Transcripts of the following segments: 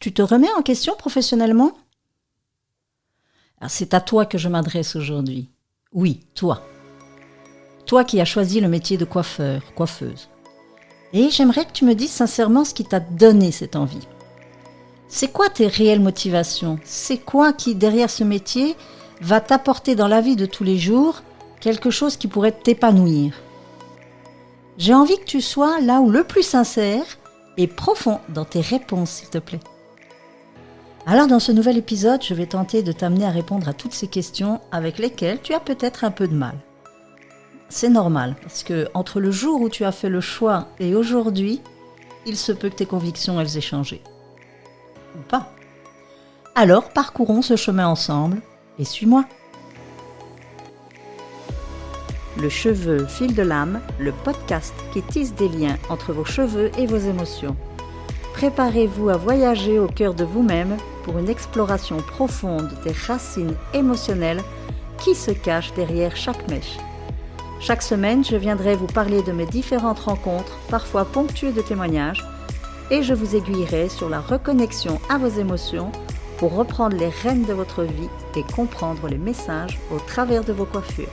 Tu te remets en question professionnellement ? Alors, c'est à toi que je m'adresse aujourd'hui. Oui, toi. Toi qui as choisi le métier de coiffeur, coiffeuse. Et j'aimerais que tu me dises sincèrement ce qui t'a donné cette envie. C'est quoi tes réelles motivations ? C'est quoi qui, derrière ce métier, va t'apporter dans la vie de tous les jours quelque chose qui pourrait t'épanouir ? J'ai envie que tu sois là où le plus sincère et profond dans tes réponses, s'il te plaît. Alors dans ce nouvel épisode, je vais tenter de t'amener à répondre à toutes ces questions avec lesquelles tu as peut-être un peu de mal. C'est normal, parce que entre le jour où tu as fait le choix et aujourd'hui, il se peut que tes convictions, elles aient changé. Ou pas. Alors, parcourons ce chemin ensemble et suis-moi. Le cheveu fil de l'âme, le podcast qui tisse des liens entre vos cheveux et vos émotions. Préparez-vous à voyager au cœur de vous-même pour une exploration profonde des racines émotionnelles qui se cachent derrière chaque mèche. Chaque semaine, je viendrai vous parler de mes différentes rencontres, parfois ponctuées de témoignages, et je vous aiguillerai sur la reconnexion à vos émotions pour reprendre les rênes de votre vie et comprendre les messages au travers de vos coiffures.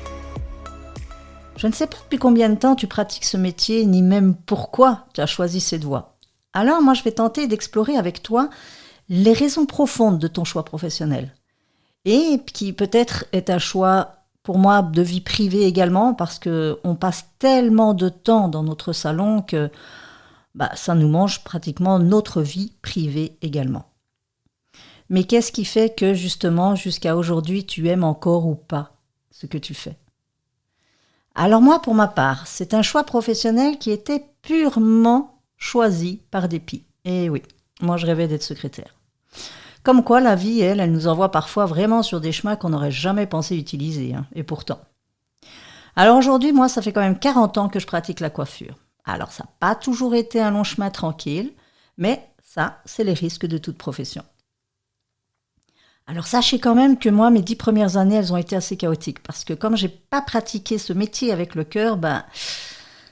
Je ne sais pas depuis combien de temps tu pratiques ce métier, ni même pourquoi tu as choisi cette voie. Alors moi, je vais tenter d'explorer avec toi les raisons profondes de ton choix professionnel. Et qui peut-être est un choix, pour moi, de vie privée également, parce qu'on passe tellement de temps dans notre salon que ça nous mange pratiquement notre vie privée également. Mais qu'est-ce qui fait que justement, jusqu'à aujourd'hui, tu aimes encore ou pas ce que tu fais ? Alors moi, pour ma part, c'est un choix professionnel qui était purement choisi par dépit. Et oui, moi je rêvais d'être secrétaire. Comme quoi la vie, elle nous envoie parfois vraiment sur des chemins qu'on n'aurait jamais pensé utiliser, et pourtant. Alors aujourd'hui, moi, ça fait quand même 40 ans que je pratique la coiffure. Alors ça n'a pas toujours été un long chemin tranquille, mais ça, c'est les risques de toute profession. Alors sachez quand même que moi, mes 10 premières années, elles ont été assez chaotiques, parce que comme j'ai pas pratiqué ce métier avec le cœur,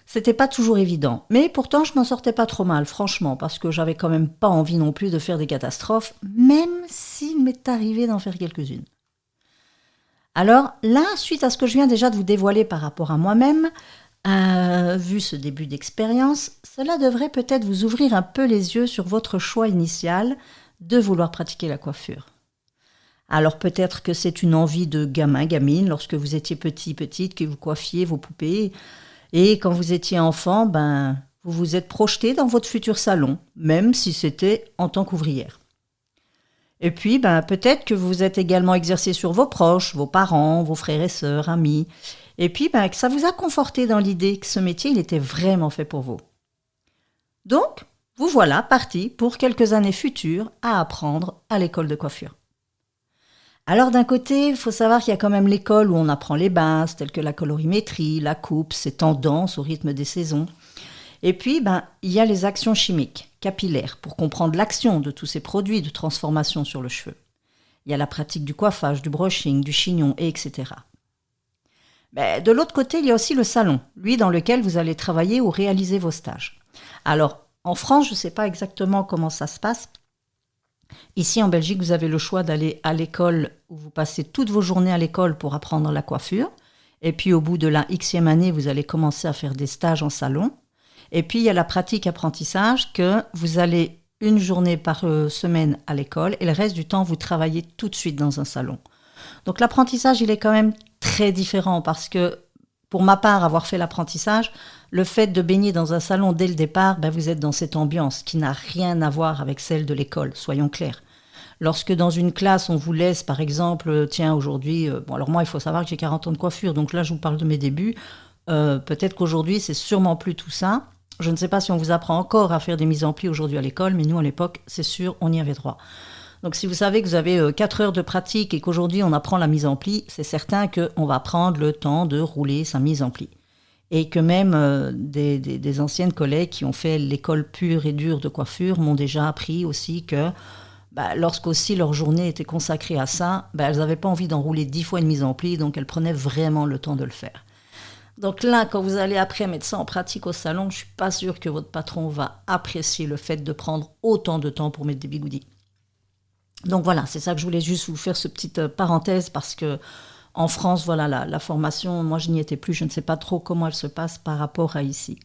c'était pas toujours évident. Mais pourtant, je m'en sortais pas trop mal, franchement, parce que j'avais quand même pas envie non plus de faire des catastrophes, même s'il m'est arrivé d'en faire quelques-unes. Alors là, suite à ce que je viens déjà de vous dévoiler par rapport à moi-même, vu ce début d'expérience, cela devrait peut-être vous ouvrir un peu les yeux sur votre choix initial de vouloir pratiquer la coiffure. Alors peut-être que c'est une envie de gamin, gamine, lorsque vous étiez petit, petite, que vous coiffiez vos poupées. Et quand vous étiez enfant, vous vous êtes projeté dans votre futur salon, même si c'était en tant qu'ouvrière. Et puis, peut-être que vous vous êtes également exercé sur vos proches, vos parents, vos frères et sœurs, amis. Et puis, que ça vous a conforté dans l'idée que ce métier, il était vraiment fait pour vous. Donc, vous voilà parti pour quelques années futures à apprendre à l'école de coiffure. Alors d'un côté, il faut savoir qu'il y a quand même l'école où on apprend les bases, telles que la colorimétrie, la coupe, ses tendances au rythme des saisons. Et puis, il y a les actions chimiques, capillaires, pour comprendre l'action de tous ces produits de transformation sur le cheveu. Il y a la pratique du coiffage, du brushing, du chignon, etc. De l'autre côté, il y a aussi le salon, lui dans lequel vous allez travailler ou réaliser vos stages. Alors, en France, je ne sais pas exactement comment ça se passe. Ici, en Belgique, vous avez le choix d'aller à l'école où vous passez toutes vos journées à l'école pour apprendre la coiffure. Et puis, au bout de la Xème année, vous allez commencer à faire des stages en salon. Et puis, il y a la pratique-apprentissage que vous allez une journée par semaine à l'école et le reste du temps, vous travaillez tout de suite dans un salon. Donc, l'apprentissage, il est quand même très différent parce que, pour ma part, avoir fait l'apprentissage, le fait de baigner dans un salon dès le départ, vous êtes dans cette ambiance qui n'a rien à voir avec celle de l'école, soyons clairs. Lorsque dans une classe, on vous laisse, par exemple, aujourd'hui, alors moi, il faut savoir que j'ai 40 ans de coiffure, donc là, je vous parle de mes débuts. Peut-être qu'aujourd'hui, c'est sûrement plus tout ça. Je ne sais pas si on vous apprend encore à faire des mises en plis aujourd'hui à l'école, mais nous, à l'époque, c'est sûr, on y avait droit. Donc, si vous savez que vous avez 4 heures de pratique et qu'aujourd'hui, on apprend la mise en pli, c'est certain qu'on va prendre le temps de rouler sa mise en pli. Et que même des anciennes collègues qui ont fait l'école pure et dure de coiffure m'ont déjà appris aussi que lorsqu'aussi leur journée était consacrée à ça, elles n'avaient pas envie d'enrouler 10 fois une mise en pli, donc elles prenaient vraiment le temps de le faire. Donc là, quand vous allez après mettre ça en pratique au salon, je ne suis pas sûre que votre patron va apprécier le fait de prendre autant de temps pour mettre des bigoudis. Donc voilà, c'est ça que je voulais juste vous faire cette petite parenthèse parce que en France, voilà, la formation, moi je n'y étais plus, je ne sais pas trop comment elle se passe par rapport à ici.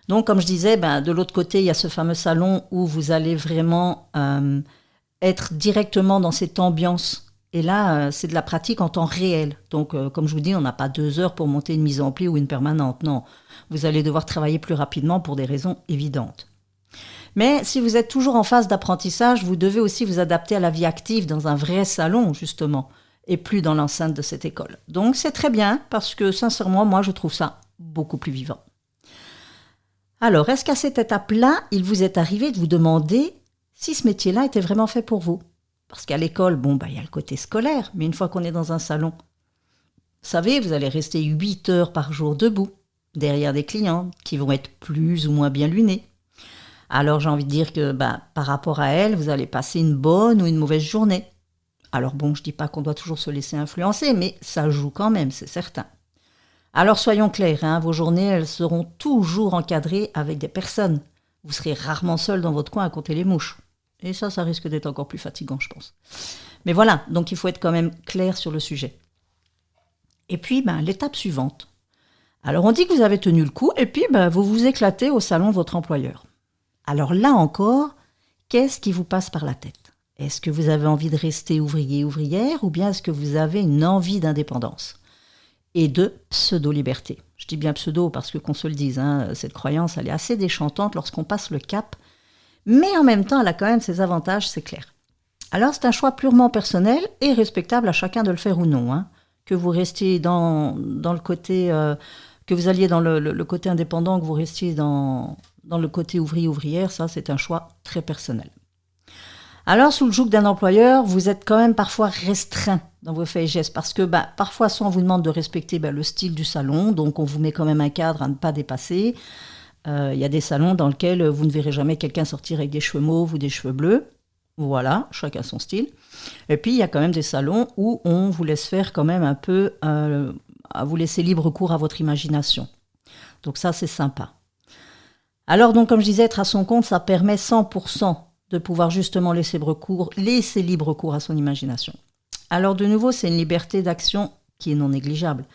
Donc comme je disais, de l'autre côté, il y a ce fameux salon où vous allez vraiment être directement dans cette ambiance. Et là, c'est de la pratique en temps réel. Donc comme je vous dis, on n'a pas 2 heures pour monter une mise en pli ou une permanente, non. Vous allez devoir travailler plus rapidement pour des raisons évidentes. Mais si vous êtes toujours en phase d'apprentissage, vous devez aussi vous adapter à la vie active dans un vrai salon, justement, et plus dans l'enceinte de cette école. Donc c'est très bien, parce que sincèrement, moi, je trouve ça beaucoup plus vivant. Alors, est-ce qu'à cette étape-là, il vous est arrivé de vous demander si ce métier-là était vraiment fait pour vous? Parce qu'à l'école, il y a le côté scolaire, mais une fois qu'on est dans un salon, vous savez, vous allez rester 8 heures par jour debout, derrière des clients qui vont être plus ou moins bien lunés. Alors j'ai envie de dire que par rapport à elle, vous allez passer une bonne ou une mauvaise journée. Alors je ne dis pas qu'on doit toujours se laisser influencer, mais ça joue quand même, c'est certain. Alors soyons clairs, vos journées, elles seront toujours encadrées avec des personnes. Vous serez rarement seul dans votre coin à compter les mouches. Et ça risque d'être encore plus fatigant, je pense. Mais voilà, donc il faut être quand même clair sur le sujet. Et puis, l'étape suivante. Alors on dit que vous avez tenu le coup, et puis vous vous éclatez au salon de votre employeur. Alors là encore, qu'est-ce qui vous passe par la tête? Est-ce que vous avez envie de rester ouvrier-ouvrière ou bien est-ce que vous avez une envie d'indépendance et de pseudo-liberté? Je dis bien pseudo parce que qu'on se le dise, cette croyance, elle est assez déchantante lorsqu'on passe le cap, mais en même temps, elle a quand même ses avantages, c'est clair. Alors c'est un choix purement personnel et respectable à chacun de le faire ou non. Que vous restiez dans le côté... que vous alliez dans le côté indépendant, que vous restiez dans le côté ouvrier-ouvrière, ça, c'est un choix très personnel. Alors, sous le joug d'un employeur, vous êtes quand même parfois restreint dans vos faits et gestes, parce que parfois, soit on vous demande de respecter le style du salon, donc on vous met quand même un cadre à ne pas dépasser. Il y a des salons dans lesquels vous ne verrez jamais quelqu'un sortir avec des cheveux mauves ou des cheveux bleus. Voilà, chacun son style. Et puis, il y a quand même des salons où on vous laisse faire quand même un peu... à vous laisser libre cours à votre imagination. Donc ça, c'est sympa. Alors, donc, comme je disais, être à son compte, ça permet 100% de pouvoir justement laisser libre cours à son imagination. Alors, de nouveau, c'est une liberté d'action qui est non négligeable.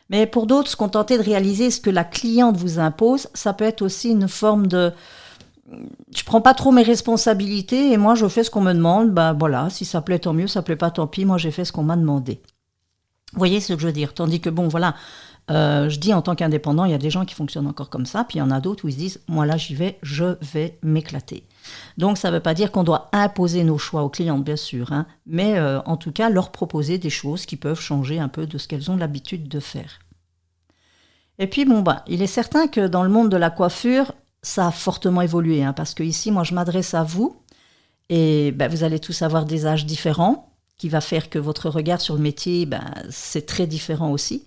Mais pour d'autres, se contenter de réaliser ce que la cliente vous impose, ça peut être aussi une forme de... Je prends pas trop mes responsabilités et moi, je fais ce qu'on me demande. Voilà, si ça plaît, tant mieux. Ça plaît pas, tant pis. Moi, j'ai fait ce qu'on m'a demandé. Vous voyez ce que je veux dire? Tandis que je dis en tant qu'indépendant, il y a des gens qui fonctionnent encore comme ça, puis il y en a d'autres où ils se disent, moi là j'y vais, je vais m'éclater. Donc ça ne veut pas dire qu'on doit imposer nos choix aux clientes, bien sûr, mais en tout cas leur proposer des choses qui peuvent changer un peu de ce qu'elles ont l'habitude de faire. Et puis il est certain que dans le monde de la coiffure, ça a fortement évolué, parce que ici, moi je m'adresse à vous, et vous allez tous avoir des âges différents, qui va faire que votre regard sur le métier, c'est très différent aussi.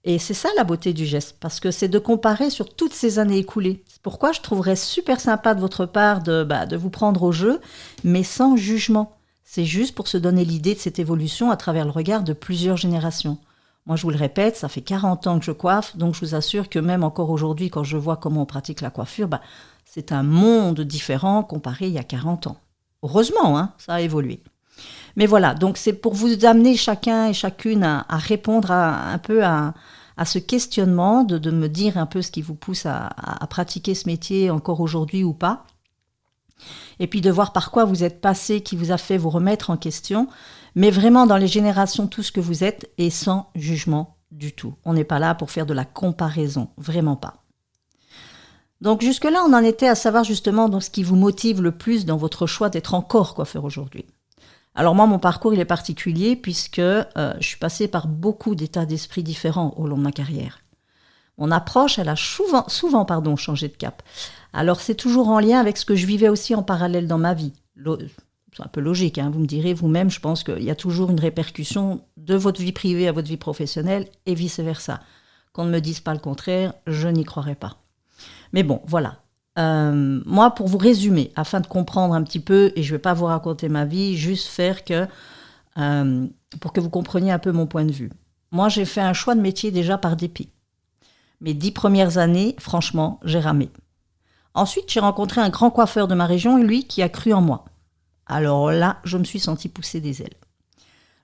Et c'est ça la beauté du geste, parce que c'est de comparer sur toutes ces années écoulées. C'est pourquoi je trouverais super sympa de votre part de vous prendre au jeu, mais sans jugement. C'est juste pour se donner l'idée de cette évolution à travers le regard de plusieurs générations. Moi, je vous le répète, ça fait 40 ans que je coiffe, donc je vous assure que même encore aujourd'hui, quand je vois comment on pratique la coiffure, c'est un monde différent comparé il y a 40 ans. Heureusement, ça a évolué. Mais voilà, donc c'est pour vous amener chacun et chacune à répondre un peu à ce questionnement, de me dire un peu ce qui vous pousse à pratiquer ce métier encore aujourd'hui ou pas. Et puis de voir par quoi vous êtes passé, qui vous a fait vous remettre en question, mais vraiment dans les générations tout ce que vous êtes et sans jugement du tout. On n'est pas là pour faire de la comparaison, vraiment pas. Donc jusque-là, on en était à savoir justement ce qui vous motive le plus dans votre choix d'être encore coiffeur aujourd'hui. Alors moi, mon parcours, il est particulier puisque je suis passée par beaucoup d'états d'esprit différents au long de ma carrière. Mon approche, elle a souvent changé de cap. Alors c'est toujours en lien avec ce que je vivais aussi en parallèle dans ma vie. C'est un peu logique, vous me direz vous-même, je pense qu'il y a toujours une répercussion de votre vie privée à votre vie professionnelle et vice-versa. Qu'on ne me dise pas le contraire, je n'y croirais pas. Mais bon, voilà. Moi, pour vous résumer, afin de comprendre un petit peu, et je ne vais pas vous raconter ma vie, juste faire pour que vous compreniez un peu mon point de vue. Moi, j'ai fait un choix de métier déjà par dépit. Mes 10 premières années, franchement, j'ai ramé. Ensuite, j'ai rencontré un grand coiffeur de ma région, et lui, qui a cru en moi. Alors là, je me suis sentie pousser des ailes.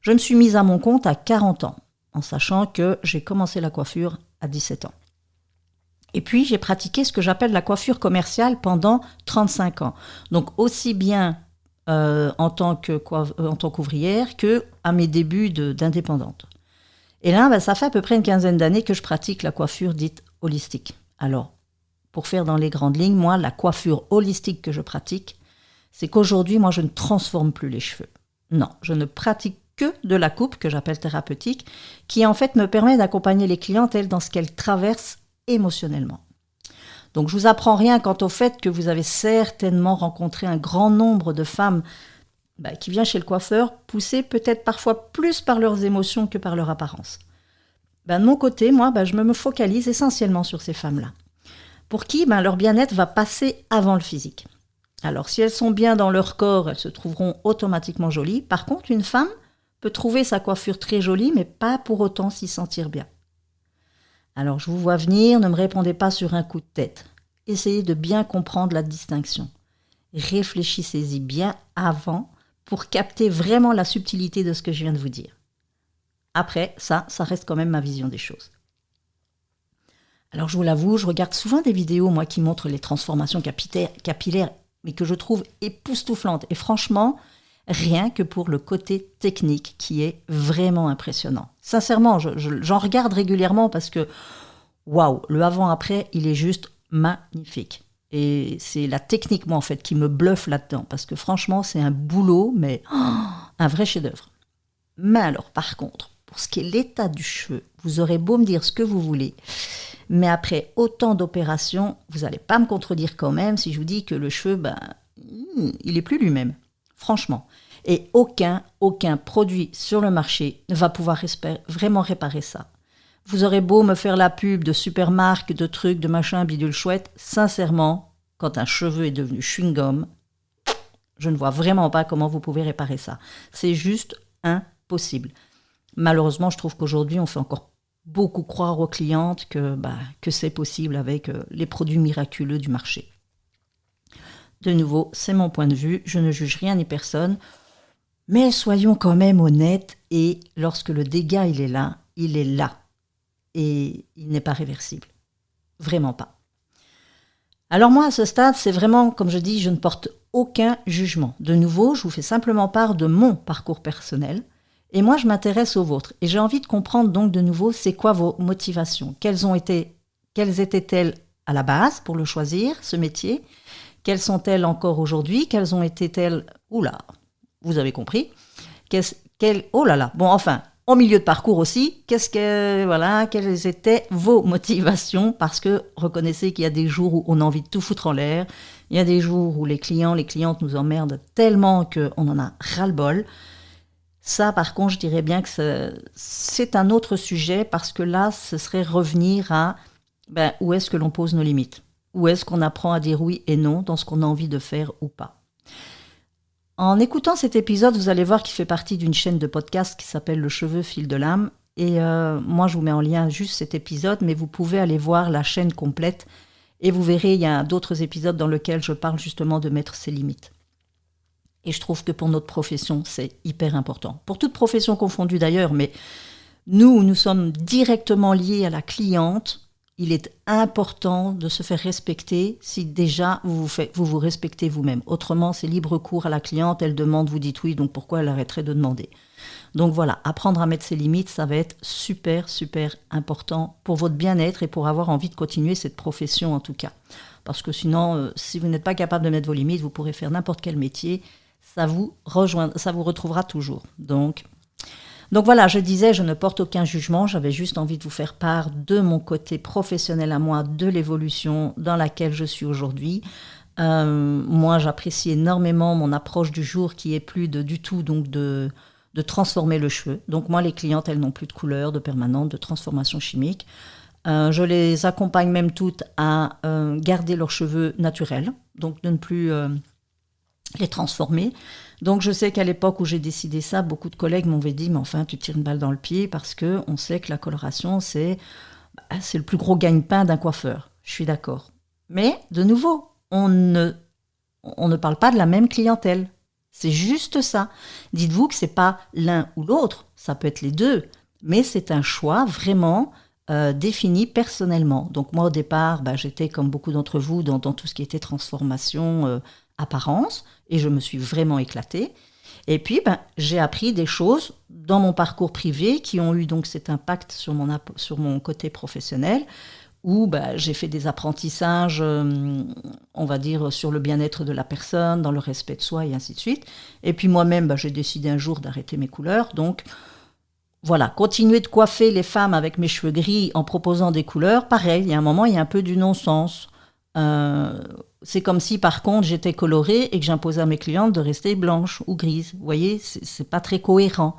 Je me suis mise à mon compte à 40 ans, en sachant que j'ai commencé la coiffure à 17 ans. Et puis, j'ai pratiqué ce que j'appelle la coiffure commerciale pendant 35 ans. Donc, aussi bien en tant qu'ouvrière qu'à mes débuts d'indépendante. Et là, ça fait à peu près une quinzaine d'années que je pratique la coiffure dite holistique. Alors, pour faire dans les grandes lignes, moi, la coiffure holistique que je pratique, c'est qu'aujourd'hui, moi, je ne transforme plus les cheveux. Non, je ne pratique que de la coupe, que j'appelle thérapeutique, qui en fait me permet d'accompagner les clientèles dans ce qu'elles traversent émotionnellement. Donc, je vous apprends rien quant au fait que vous avez certainement rencontré un grand nombre de femmes qui viennent chez le coiffeur, poussées peut-être parfois plus par leurs émotions que par leur apparence. De mon côté, moi, je me focalise essentiellement sur ces femmes-là, pour qui leur bien-être va passer avant le physique. Alors, si elles sont bien dans leur corps, elles se trouveront automatiquement jolies. Par contre, une femme peut trouver sa coiffure très jolie, mais pas pour autant s'y sentir bien. Alors, je vous vois venir, ne me répondez pas sur un coup de tête. Essayez de bien comprendre la distinction. Réfléchissez-y bien avant pour capter vraiment la subtilité de ce que je viens de vous dire. Après, ça reste quand même ma vision des choses. Alors, je vous l'avoue, je regarde souvent des vidéos, moi, qui montrent les transformations capillaires, mais que je trouve époustouflantes. Et franchement, rien que pour le côté technique qui est vraiment impressionnant. Sincèrement, j'en regarde régulièrement parce que, waouh, le avant-après, il est juste magnifique. Et c'est la technique, moi, en fait, qui me bluffe là-dedans. Parce que franchement, c'est un boulot, mais un vrai chef-d'œuvre. Mais alors, par contre, pour ce qui est l'état du cheveu, vous aurez beau me dire ce que vous voulez, mais après autant d'opérations, vous n'allez pas me contredire quand même si je vous dis que le cheveu, il n'est plus lui-même. Franchement. Et aucun produit sur le marché ne va pouvoir vraiment réparer ça. Vous aurez beau me faire la pub de super marques, de trucs, de machins, bidule chouette. Sincèrement, quand un cheveu est devenu chewing-gum, je ne vois vraiment pas comment vous pouvez réparer ça. C'est juste impossible. Malheureusement, je trouve qu'aujourd'hui, on fait encore beaucoup croire aux clientes que c'est possible avec les produits miraculeux du marché. De nouveau, c'est mon point de vue, je ne juge rien ni personne, mais soyons quand même honnêtes et lorsque le dégât il est là et il n'est pas réversible. Vraiment pas. Alors moi, à ce stade, c'est vraiment, comme je dis, je ne porte aucun jugement. De nouveau, je vous fais simplement part de mon parcours personnel et moi, je m'intéresse au vôtre. Et j'ai envie de comprendre donc de nouveau, c'est quoi vos motivations ? Quelles étaient-elles à la base pour le choisir, ce métier ? Quelles sont-elles encore aujourd'hui ? Quelles ont été-elles... Oula, vous avez compris. Oh là là, bon enfin, en milieu de parcours aussi, quelles étaient vos motivations ? Parce que reconnaissez qu'il y a des jours où on a envie de tout foutre en l'air, il y a des jours où les clientes nous emmerdent tellement qu'on en a ras-le-bol. Ça, par contre, je dirais bien que c'est un autre sujet parce que là, ce serait revenir à où est-ce que l'on pose nos limites ? Où est-ce qu'on apprend à dire oui et non dans ce qu'on a envie de faire ou pas ? En écoutant cet épisode, vous allez voir qu'il fait partie d'une chaîne de podcast qui s'appelle Le Cheveu Fil de l'âme. Et moi, je vous mets en lien juste cet épisode, mais vous pouvez aller voir la chaîne complète et vous verrez, il y a d'autres épisodes dans lesquels je parle justement de mettre ses limites. Et je trouve que pour notre profession, c'est hyper important. Pour toute profession confondue d'ailleurs, mais nous sommes directement liés à la cliente. Il est important de se faire respecter si déjà vous vous respectez vous-même. Autrement, c'est libre cours à la cliente, elle demande, vous dites oui, donc pourquoi elle arrêterait de demander ? Donc voilà, apprendre à mettre ses limites, ça va être super, super important pour votre bien-être et pour avoir envie de continuer cette profession en tout cas. Parce que sinon, si vous n'êtes pas capable de mettre vos limites, vous pourrez faire n'importe quel métier, ça vous retrouvera toujours. Donc voilà, je disais, je ne porte aucun jugement, j'avais juste envie de vous faire part de mon côté professionnel à moi, de l'évolution dans laquelle je suis aujourd'hui. Moi, j'apprécie énormément mon approche du jour qui est plus du tout donc de transformer le cheveu. Donc moi, les clientes, elles n'ont plus de couleur, de permanente, de transformation chimique. Je les accompagne même toutes à garder leurs cheveux naturels, donc de ne plus les transformer. Donc je sais qu'à l'époque où j'ai décidé ça, beaucoup de collègues m'avaient dit « mais enfin, tu tires une balle dans le pied parce qu'on sait que la coloration, c'est le plus gros gagne-pain d'un coiffeur. » Je suis d'accord. Mais de nouveau, on ne parle pas de la même clientèle. C'est juste ça. Dites-vous que c'est pas l'un ou l'autre, ça peut être les deux, mais c'est un choix vraiment défini personnellement. Donc moi au départ, j'étais comme beaucoup d'entre vous dans tout ce qui était transformation, apparence, et je me suis vraiment éclatée. Et puis j'ai appris des choses dans mon parcours privé qui ont eu donc cet impact sur mon côté professionnel, où j'ai fait des apprentissages, on va dire, sur le bien-être de la personne, dans le respect de soi et ainsi de suite. Et puis moi-même, j'ai décidé un jour d'arrêter mes couleurs. Donc voilà, continuer de coiffer les femmes avec mes cheveux gris en proposant des couleurs, pareil, il y a un moment, il y a un peu du non-sens. C'est comme si, par contre, j'étais colorée et que j'imposais à mes clientes de rester blanches ou grises. Vous voyez, c'est pas très cohérent.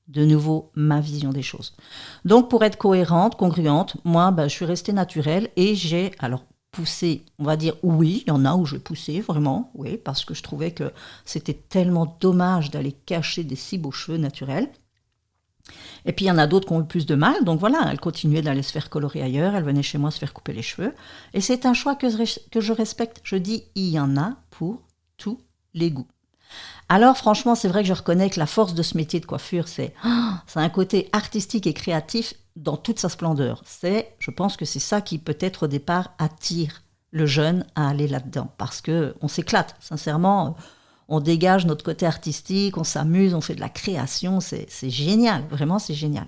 De nouveau, ma vision des choses. Donc, pour être cohérente, congruente, moi, je suis restée naturelle et j'ai poussé, on va dire, oui, il y en a où j'ai poussé, vraiment, oui, parce que je trouvais que c'était tellement dommage d'aller cacher des si beaux cheveux naturels. Et puis, il y en a d'autres qui ont eu plus de mal. Donc, voilà, elles continuaient d'aller se faire colorer ailleurs. Elles venaient chez moi se faire couper les cheveux. Et c'est un choix que je respecte. Je dis, il y en a pour tous les goûts. Alors, franchement, c'est vrai que je reconnais que la force de ce métier de coiffure, c'est un côté artistique et créatif dans toute sa splendeur. Je pense que c'est ça qui, peut-être, au départ, attire le jeune à aller là-dedans. Parce qu'on s'éclate, sincèrement. On dégage notre côté artistique, on s'amuse, on fait de la création, c'est génial, vraiment c'est génial.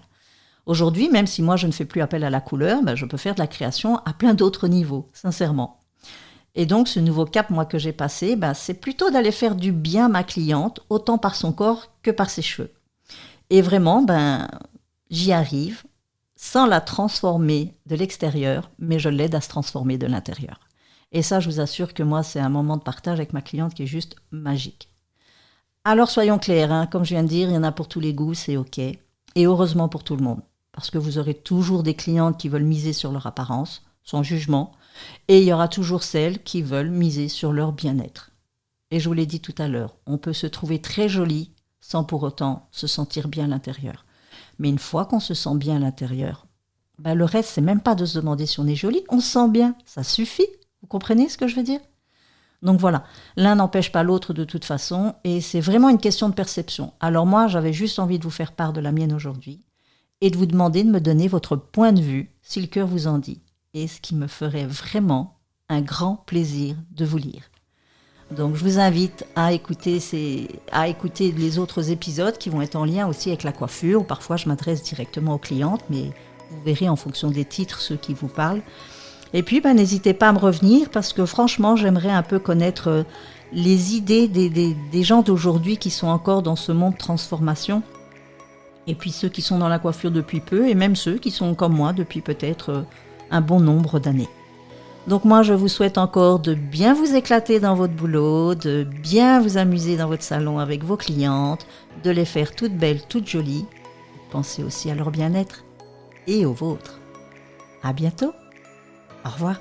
Aujourd'hui, même si moi je ne fais plus appel à la couleur, je peux faire de la création à plein d'autres niveaux, sincèrement. Et donc ce nouveau cap, moi, que j'ai passé, c'est plutôt d'aller faire du bien à ma cliente, autant par son corps que par ses cheveux. Et vraiment, j'y arrive sans la transformer de l'extérieur, mais je l'aide à se transformer de l'intérieur. Et ça, je vous assure que moi, c'est un moment de partage avec ma cliente qui est juste magique. Alors, soyons clairs, comme je viens de dire, il y en a pour tous les goûts, c'est OK. Et heureusement pour tout le monde. Parce que vous aurez toujours des clientes qui veulent miser sur leur apparence, sans jugement. Et il y aura toujours celles qui veulent miser sur leur bien-être. Et je vous l'ai dit tout à l'heure, on peut se trouver très jolie sans pour autant se sentir bien à l'intérieur. Mais une fois qu'on se sent bien à l'intérieur, le reste, c'est même pas de se demander si on est jolie, on se sent bien, ça suffit. Vous comprenez ce que je veux dire ? Donc voilà, l'un n'empêche pas l'autre de toute façon, et c'est vraiment une question de perception. Alors moi, j'avais juste envie de vous faire part de la mienne aujourd'hui, et de vous demander de me donner votre point de vue, si le cœur vous en dit, et ce qui me ferait vraiment un grand plaisir de vous lire. Donc je vous invite à écouter les autres épisodes qui vont être en lien aussi avec la coiffure, ou parfois je m'adresse directement aux clientes, mais vous verrez en fonction des titres ceux qui vous parlent. Et puis, n'hésitez pas à me revenir parce que franchement, j'aimerais un peu connaître les idées des gens d'aujourd'hui qui sont encore dans ce monde de transformation. Et puis ceux qui sont dans la coiffure depuis peu et même ceux qui sont comme moi depuis peut-être un bon nombre d'années. Donc moi, je vous souhaite encore de bien vous éclater dans votre boulot, de bien vous amuser dans votre salon avec vos clientes, de les faire toutes belles, toutes jolies. Pensez aussi à leur bien-être et au vôtre. À bientôt. Au revoir.